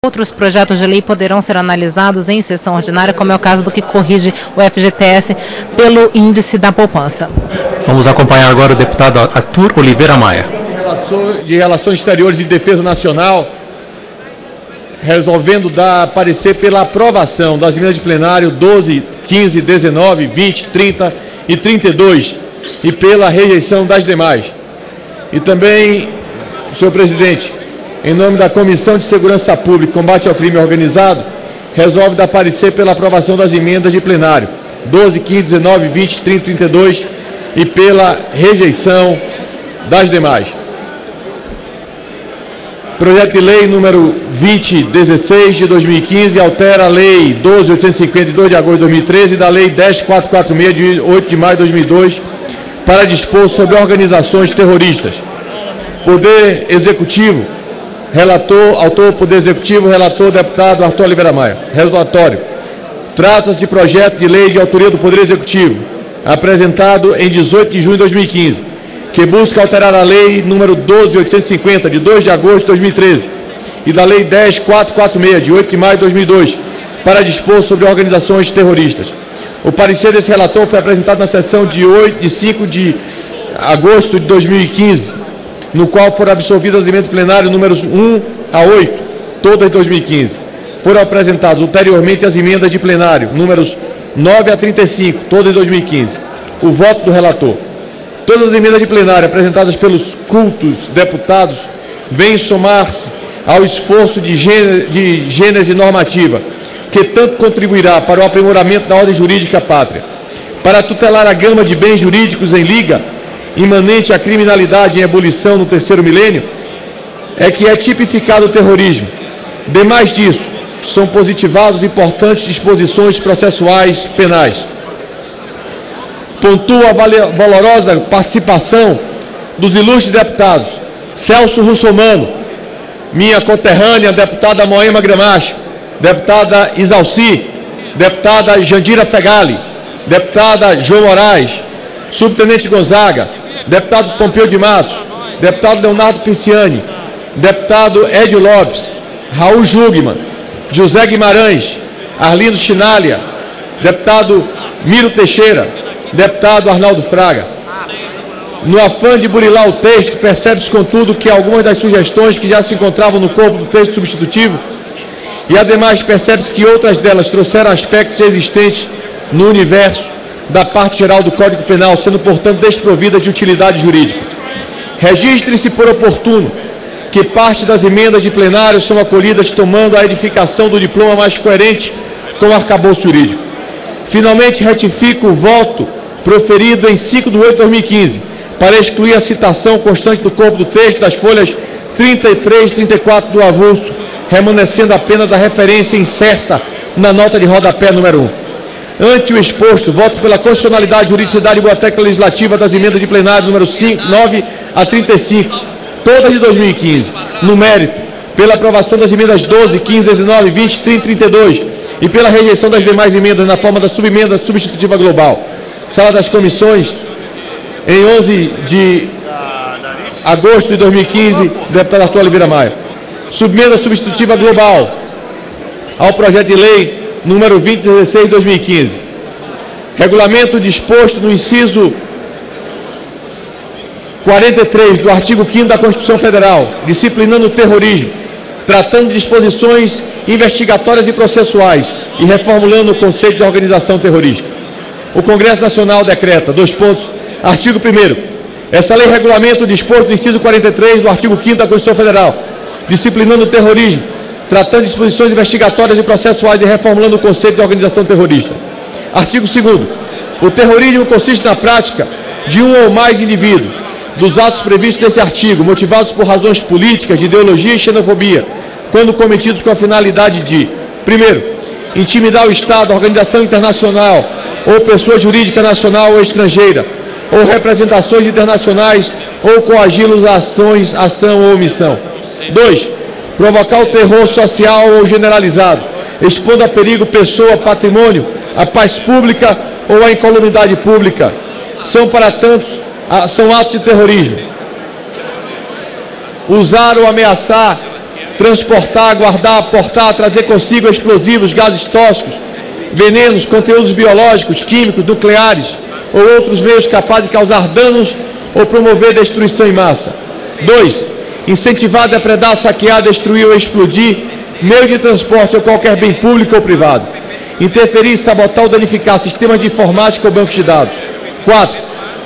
Outros projetos de lei poderão ser analisados em sessão ordinária, como é o caso do que corrige o FGTS pelo índice da poupança. Vamos acompanhar agora o deputado Arthur Oliveira Maia. De Relações Exteriores e Defesa Nacional, resolvendo dar parecer pela aprovação das emendas de plenário 12, 15, 19, 20, 30 e 32 e pela rejeição das demais. E também, senhor presidente, em nome da Comissão de Segurança Pública e Combate ao Crime Organizado, resolve dar parecer pela aprovação das emendas de plenário 12, 15, 19, 20, 30 e 32 e pela rejeição das demais. Projeto de lei número 2016 de 2015 altera a lei 12.850 de 2 de agosto de 2013 e da lei 10.446 de 8 de maio de 2002 para dispor sobre organizações terroristas. Poder Executivo, autor Poder Executivo, relator deputado Arthur Oliveira Maia. Relatório. Trata-se de projeto de lei de autoria do Poder Executivo, apresentado em 18 de junho de 2015, que busca alterar a lei número 12.850 de 2 de agosto de 2013 e da lei 10.446 de 8 de maio de 2002 para dispor sobre organizações terroristas. O parecer desse relator foi apresentado na sessão de 5 de agosto de 2015, no qual foram absolvidas as emendas plenárias números 1 a 8, todas de 2015. Foram apresentadas ulteriormente as emendas de plenário números 9 a 35, todas de 2015. O voto do relator. Todas as emendas de plenário apresentadas pelos cultos deputados vêm somar-se ao esforço de gênese normativa, que tanto contribuirá para o aprimoramento da ordem jurídica pátria. Para tutelar a gama de bens jurídicos em liga, imanente à criminalidade em ebulição no terceiro milênio, é que é tipificado o terrorismo. Demais disso, são positivados importantes disposições processuais penais. Pontua a valorosa participação dos ilustres deputados Celso Russomano, minha conterrânea, deputada Moema Gramacho, deputada Isalci, deputada Jandira Fegali, deputada João Moraes, subtenente Gonzaga, deputado Pompeu de Matos, deputado Leonardo Pisciani, deputado Edio Lopes, Raul Jugman, José Guimarães, Arlindo Chinalha, deputado Miro Teixeira, deputado Arnaldo Fraga. No afã de burilar o texto, percebe-se, contudo, que algumas das sugestões que já se encontravam no corpo do texto substitutivo, e ademais percebe-se que outras delas trouxeram aspectos existentes no universo da parte geral do Código Penal, sendo, portanto, desprovidas de utilidade jurídica. Registre-se por oportuno que parte das emendas de plenário são acolhidas tomando a edificação do diploma mais coerente com o arcabouço jurídico. Finalmente, retifico o voto proferido em 5 de 8 de 2015, para excluir a citação constante do corpo do texto das folhas 33 e 34 do avulso, remanescendo apenas a referência incerta na nota de rodapé número 1. Ante o exposto, voto pela constitucionalidade, juridicidade e boa técnica legislativa das emendas de plenário número 9 a 35, todas de 2015. No mérito, pela aprovação das emendas 12, 15, 19, 20, 30 e 32 e pela rejeição das demais emendas na forma da subemenda substitutiva global. Sala das Comissões, em 11 de agosto de 2015, deputado Arthur Oliveira Maia. Subemenda substitutiva global ao projeto de lei número 2016 de 2015. Regulamento disposto no inciso 43 do artigo 5º da Constituição Federal, disciplinando o terrorismo, tratando de disposições investigatórias e processuais e reformulando o conceito de organização terrorista. O Congresso Nacional decreta, artigo 1º, essa lei regulamenta o disposto no inciso 43 do artigo 5º da Constituição Federal, disciplinando o terrorismo, tratando de disposições investigatórias e processuais e reformulando o conceito de organização terrorista. Artigo 2º, o terrorismo consiste na prática de um ou mais indivíduos, dos atos previstos nesse artigo, motivados por razões políticas, de ideologia e xenofobia, quando cometidos com a finalidade de, primeiro, intimidar o Estado, a organização internacional ou pessoa jurídica nacional ou estrangeira, ou representações internacionais, ou coagi-los a ação ou omissão. 2. Provocar o terror social ou generalizado, expondo a perigo pessoa, patrimônio, a paz pública ou a incolumidade pública. São, para tantos, são atos de terrorismo. Usar ou ameaçar transportar, guardar, portar, trazer consigo explosivos, gases tóxicos, venenos, conteúdos biológicos, químicos, nucleares ou outros meios capazes de causar danos ou promover destruição em massa. 2. Incentivar, depredar, saquear, destruir ou explodir meio de transporte ou qualquer bem público ou privado. Interferir, sabotar ou danificar sistemas de informática ou bancos de dados. 4.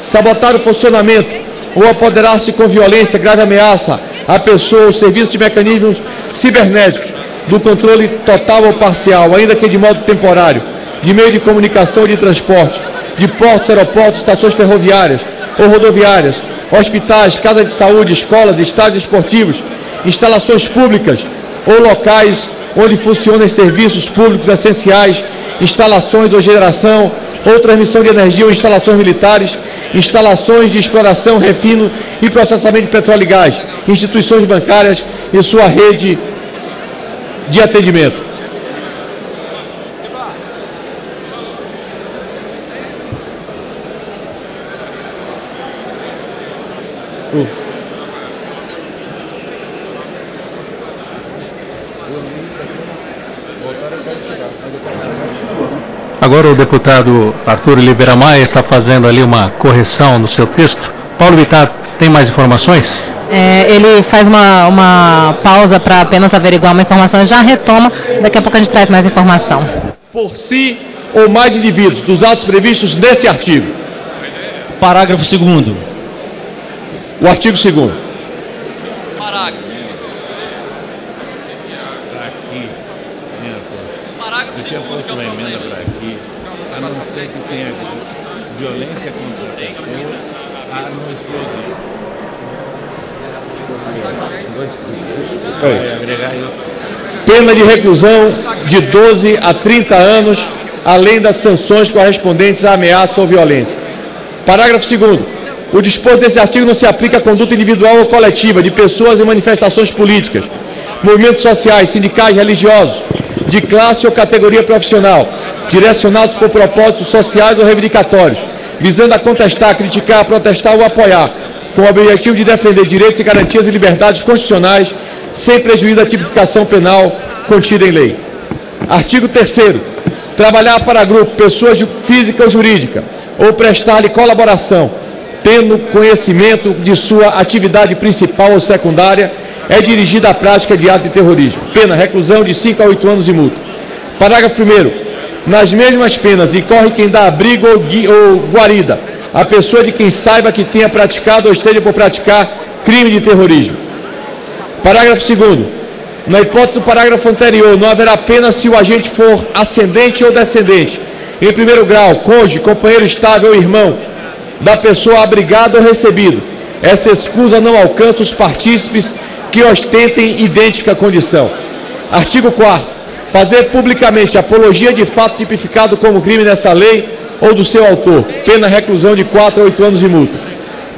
Sabotar o funcionamento ou apoderar-se com violência, grave ameaça à pessoa ou serviço de mecanismos cibernéticos do controle total ou parcial, ainda que de modo temporário, de meio de comunicação ou de transporte, de portos, aeroportos, estações ferroviárias ou rodoviárias, hospitais, casas de saúde, escolas, estádios esportivos, instalações públicas ou locais onde funcionam serviços públicos essenciais, instalações ou geração ou transmissão de energia ou instalações militares, instalações de exploração, refino e processamento de petróleo e gás, instituições bancárias e sua rede de atendimento. Agora o deputado Arthur Oliveira Maia está fazendo ali uma correção no seu texto. Paulo Vittar, tem mais informações? Ele faz uma pausa para apenas averiguar uma informação e já retoma. Daqui a pouco a gente traz mais informação. Por si ou mais indivíduos dos atos previstos nesse artigo. Parágrafo 2º. O artigo 2º. Parágrafo. Você posto uma emenda para aqui, a não ser que tenha violência contra a pessoa, arma explosiva. Vai agregar isso. Pena de reclusão de 12 a 30 anos, além das sanções correspondentes à ameaça ou violência. Parágrafo 2º. O disposto desse artigo não se aplica à conduta individual ou coletiva de pessoas em manifestações políticas, movimentos sociais, sindicais, religiosos, de classe ou categoria profissional, direcionados por propósitos sociais ou reivindicatórios, visando a contestar, criticar, protestar ou apoiar, com o objetivo de defender direitos e garantias e liberdades constitucionais, sem prejuízo da tipificação penal contida em lei. Artigo 3º. Trabalhar para grupo, pessoa física ou jurídica, ou prestar-lhe colaboração, tendo conhecimento de sua atividade principal ou secundária, é dirigida à prática de ato de terrorismo. Pena, reclusão de 5 a 8 anos e multa. Parágrafo 1º. Nas mesmas penas incorre quem dá abrigo ou guarida a pessoa de quem saiba que tenha praticado ou esteja por praticar crime de terrorismo. Parágrafo 2º. Na hipótese do parágrafo anterior, não haverá pena se o agente for ascendente ou descendente, em primeiro grau, cônjuge, companheiro estável ou irmão da pessoa abrigada ou recebido. Essa escusa não alcança os partícipes que ostentem idêntica condição. Artigo 4º. Fazer publicamente apologia de fato tipificado como crime nessa lei ou do seu autor. Pena, reclusão de 4 a 8 anos e multa.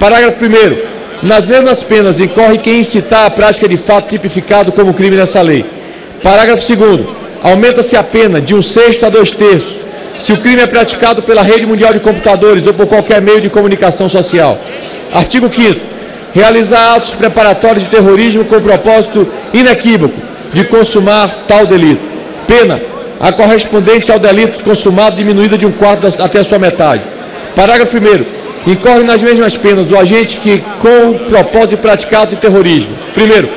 Parágrafo 1º. Nas mesmas penas incorre quem incitar a prática de fato tipificado como crime nessa lei. Parágrafo 2º. Aumenta-se a pena de 1/6 a 2/3 se o crime é praticado pela rede mundial de computadores ou por qualquer meio de comunicação social. Artigo 5º. Realizar atos preparatórios de terrorismo com propósito inequívoco de consumar tal delito. Pena, a correspondente ao delito consumado diminuída de 1/4 até sua metade. Parágrafo 1º. Incorre nas mesmas penas o agente que, com o propósito de praticar ato de terrorismo. Primeiro,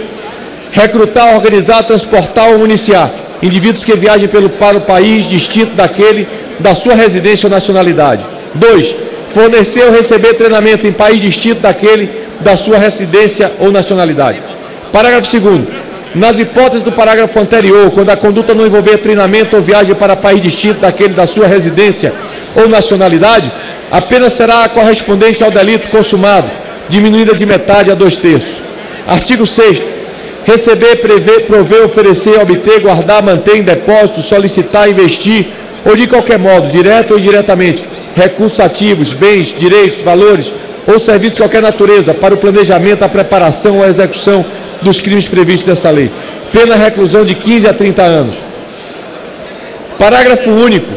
recrutar, organizar, transportar ou municiar indivíduos que viajem para o país distinto daquele da sua residência ou nacionalidade. 2. Fornecer ou receber treinamento em país distinto daquele da sua residência ou nacionalidade. Parágrafo 2º. Nas hipóteses do parágrafo anterior, quando a conduta não envolver treinamento ou viagem para país distinto daquele da sua residência ou nacionalidade, a pena será correspondente ao delito consumado, diminuída de metade a 2/3. Artigo 6º. Receber, prover, oferecer, obter, guardar, manter em depósito, solicitar, investir ou de qualquer modo, direto ou indiretamente, recursos ativos, bens, direitos, valores ou serviços de qualquer natureza para o planejamento, a preparação ou a execução dos crimes previstos nessa lei. Pena, reclusão de 15 a 30 anos. Parágrafo único.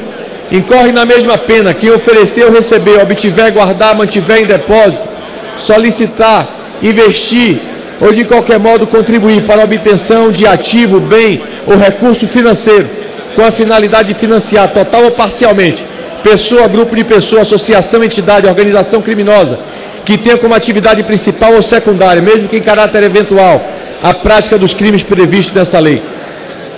Incorre na mesma pena quem oferecer ou receber, obtiver, guardar, mantiver em depósito, solicitar, investir ou de qualquer modo contribuir para a obtenção de ativo, bem ou recurso financeiro, com a finalidade de financiar total ou parcialmente pessoa, grupo de pessoas, associação, entidade, organização criminosa, que tenha como atividade principal ou secundária, mesmo que em caráter eventual, a prática dos crimes previstos nesta lei.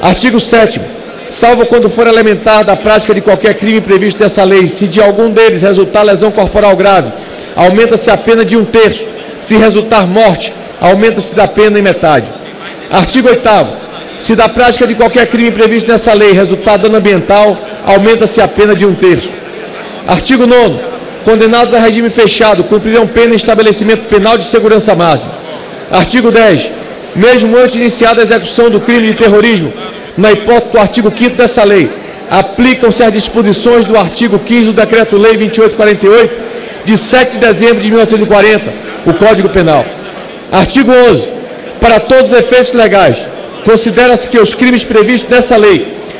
Artigo 7º. Salvo quando for elementar da prática de qualquer crime previsto nessa lei, se de algum deles resultar lesão corporal grave, aumenta-se a pena de 1/3. Se resultar morte, aumenta-se da pena em metade. Artigo 8º. Se da prática de qualquer crime previsto nessa lei resultar dano ambiental, aumenta-se a pena de 1/3. Artigo 9º. Condenados a regime fechado cumprirão pena em estabelecimento penal de segurança máxima. Artigo 10. Mesmo antes de iniciada a execução do crime de terrorismo, na hipótese do artigo 5º dessa lei, aplicam-se as disposições do artigo 15 do Decreto-Lei 2848, de 7 de dezembro de 1940, o Código Penal. Artigo 11. Para todos os efeitos legais, considera-se que os crimes previstos nessa lei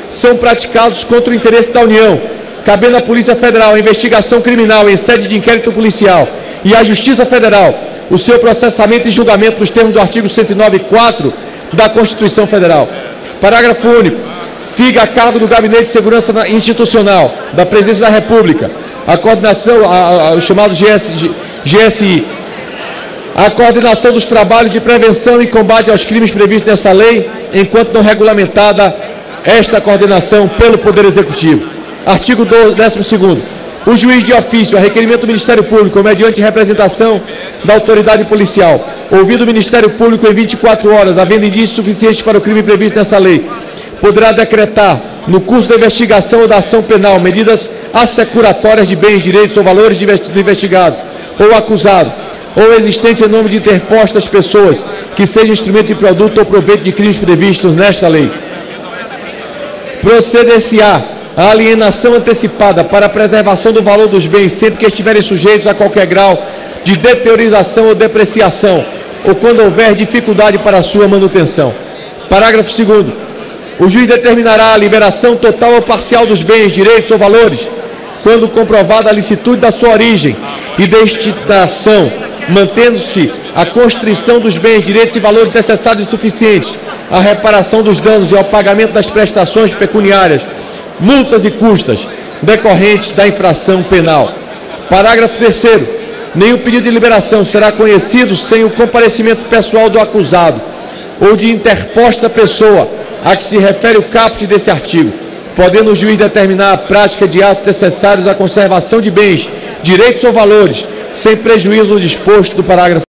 são praticados contra o interesse da União, cabendo à Polícia Federal a investigação criminal em sede de inquérito policial e à Justiça Federal o seu processamento e julgamento nos termos do artigo 109.4 da Constituição Federal. Parágrafo único. Fica a cargo do Gabinete de Segurança Institucional da Presidência da República a coordenação, o chamado GSI, a coordenação dos trabalhos de prevenção e combate aos crimes previstos nessa lei, enquanto não regulamentada esta coordenação pelo Poder Executivo. Artigo 12º. O juiz de ofício, a requerimento do Ministério Público, mediante representação da autoridade policial, ouvido o Ministério Público em 24 horas, havendo indícios suficientes para o crime previsto nessa lei, poderá decretar, no curso da investigação ou da ação penal, medidas assecuratórias de bens, direitos ou valores do investigado ou acusado, ou existência em nome de interpostas pessoas que sejam instrumento de produto ou proveito de crimes previstos nesta lei. Proceder-se-á a alienação antecipada para a preservação do valor dos bens, sempre que estiverem sujeitos a qualquer grau de deteriorização ou depreciação, ou quando houver dificuldade para a sua manutenção. Parágrafo 2º. O juiz determinará a liberação total ou parcial dos bens, direitos ou valores, quando comprovada a licitude da sua origem e destinação, mantendo-se a constrição dos bens, direitos e valores necessários e suficientes à reparação dos danos e ao pagamento das prestações pecuniárias, multas e custas decorrentes da infração penal. Parágrafo 3º. Nenhum pedido de liberação será conhecido sem o comparecimento pessoal do acusado ou de interposta pessoa a que se refere o caput desse artigo, podendo o juiz determinar a prática de atos necessários à conservação de bens, direitos ou valores, sem prejuízo no disposto do parágrafo